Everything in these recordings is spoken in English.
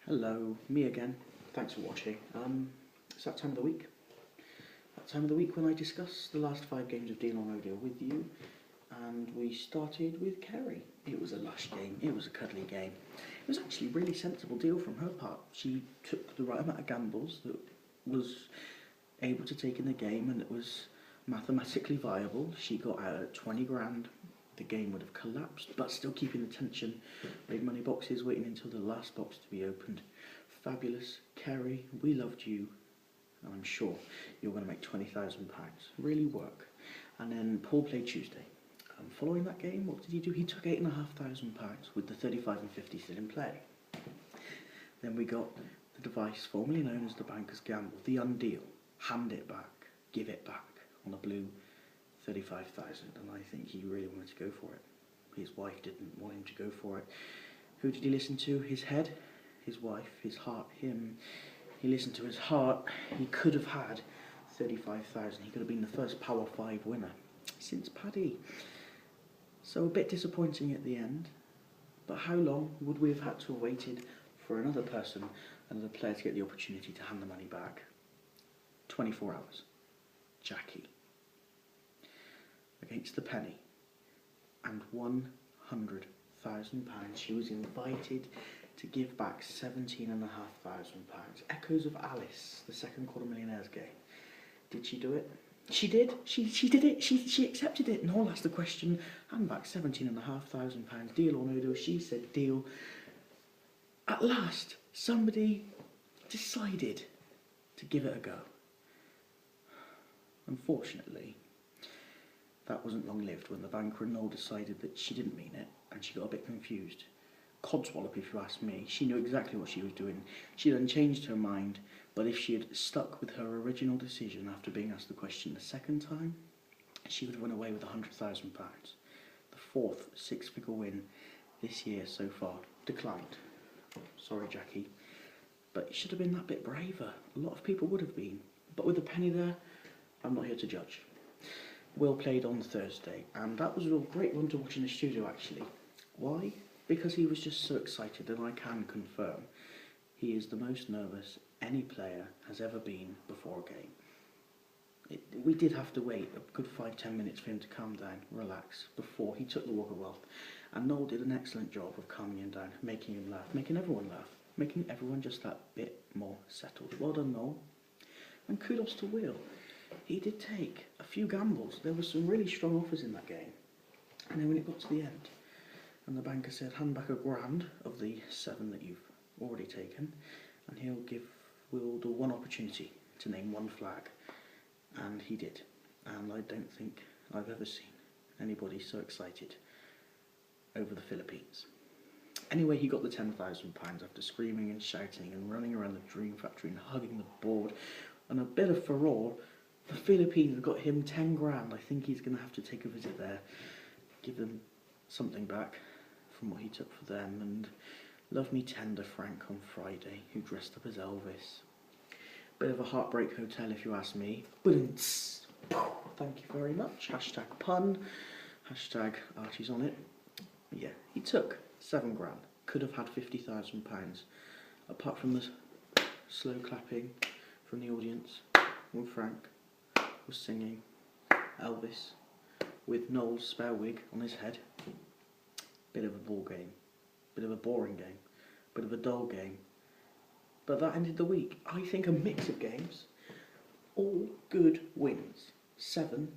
Hello, me again. Thanks for watching. It's that time of the week. That time of the week when I discuss the last 5 games of Deal or No Deal with you. And we started with Kerry. It was a lush game. It was a cuddly game. It was actually a really sensible deal from her part. She took the right amount of gambles that was able to take in the game, and it was mathematically viable. She got out at 20 grand. The game would have collapsed, but still keeping the tension. Big money boxes waiting until the last box to be opened. Fabulous. Kerry, we loved you, and I'm sure you're going to make £20,000. Really work. And then Paul played Tuesday. Following that game, what did he do? He took £8,500 with the 35 and 50 still in play. Then we got the device formerly known as the Banker's Gamble, the undeal. Hand it back, give it back on a blue 35,000, and I think he really wanted to go for it. His wife didn't want him to go for it. Who did he listen to? His head, his wife, his heart, him. He listened to his heart. He could have had 35,000. He could have been the first Power 5 winner since Paddy. So a bit disappointing at the end, but how long would we have had to have waited for another person, another player, to get the opportunity to hand the money back? 24 hours. Jackie. Against the penny, and £100,000. She was invited to give back £17,500. Echoes of Alice, the second Quarter Millionaires game. Did she do it? She did. She did it. She accepted it. Noel asked the question, hand back £17,500. Deal or no deal? She said deal. At last, somebody decided to give it a go. Unfortunately, that wasn't long-lived when the banker and Noel decided that she didn't mean it, and she got a bit confused. Codswallop, if you ask me. She knew exactly what she was doing. She then changed her mind, but if she had stuck with her original decision after being asked the question the second time, she would have run away with £100,000. The fourth six-figure win this year so far. Declined. Sorry, Jackie. But you should have been that bit braver. A lot of people would have been. But with a penny there, I'm not here to judge. Will played on Thursday, and that was a great one to watch in the studio actually. Why? Because he was just so excited, and I can confirm he is the most nervous any player has ever been before a game. We did have to wait a good 5-10 minutes for him to calm down, relax, before he took the Walk of Wealth, and Noel did an excellent job of calming him down, making him laugh, making everyone laugh, making everyone just that bit more settled. Well done, Noel, and kudos to Will. He did take a few gambles. There were some really strong offers in that game. And then when it got to the end, and the banker said, hand back £1,000 of the 7 that you've already taken, and he'll give Will the one opportunity to name one flag. And he did. And I don't think I've ever seen anybody so excited over the Philippines. Anyway, he got the £10,000 after screaming and shouting and running around the Dream Factory and hugging the board, and a bit of furore. The Philippines got him 10 grand. I think he's going to have to take a visit there, give them something back from what he took for them. And love me tender Frank on Friday, who dressed up as Elvis. Bit of a heartbreak hotel if you ask me. Thank you very much. Hashtag pun. Hashtag Archie's on it. Yeah, he took 7 grand. Could have had £50,000. Apart from the slow clapping from the audience when Frank was singing Elvis with Noel's spare wig on his head. Bit of a ball game, bit of a boring game, bit of a dull game. But that ended the week. I think a mix of games, all good wins. 7,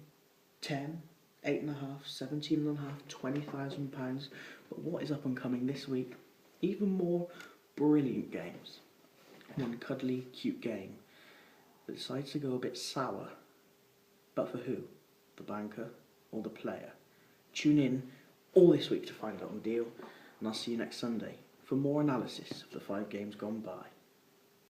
10, 8.5, 17.5, £20,000. But what is up and coming this week? Even more brilliant games. One cuddly, cute game that decides to go a bit sour. But for who? The banker or the player? Tune in all this week to find out on the deal, and I'll see you next Sunday for more analysis of the 5 games gone by.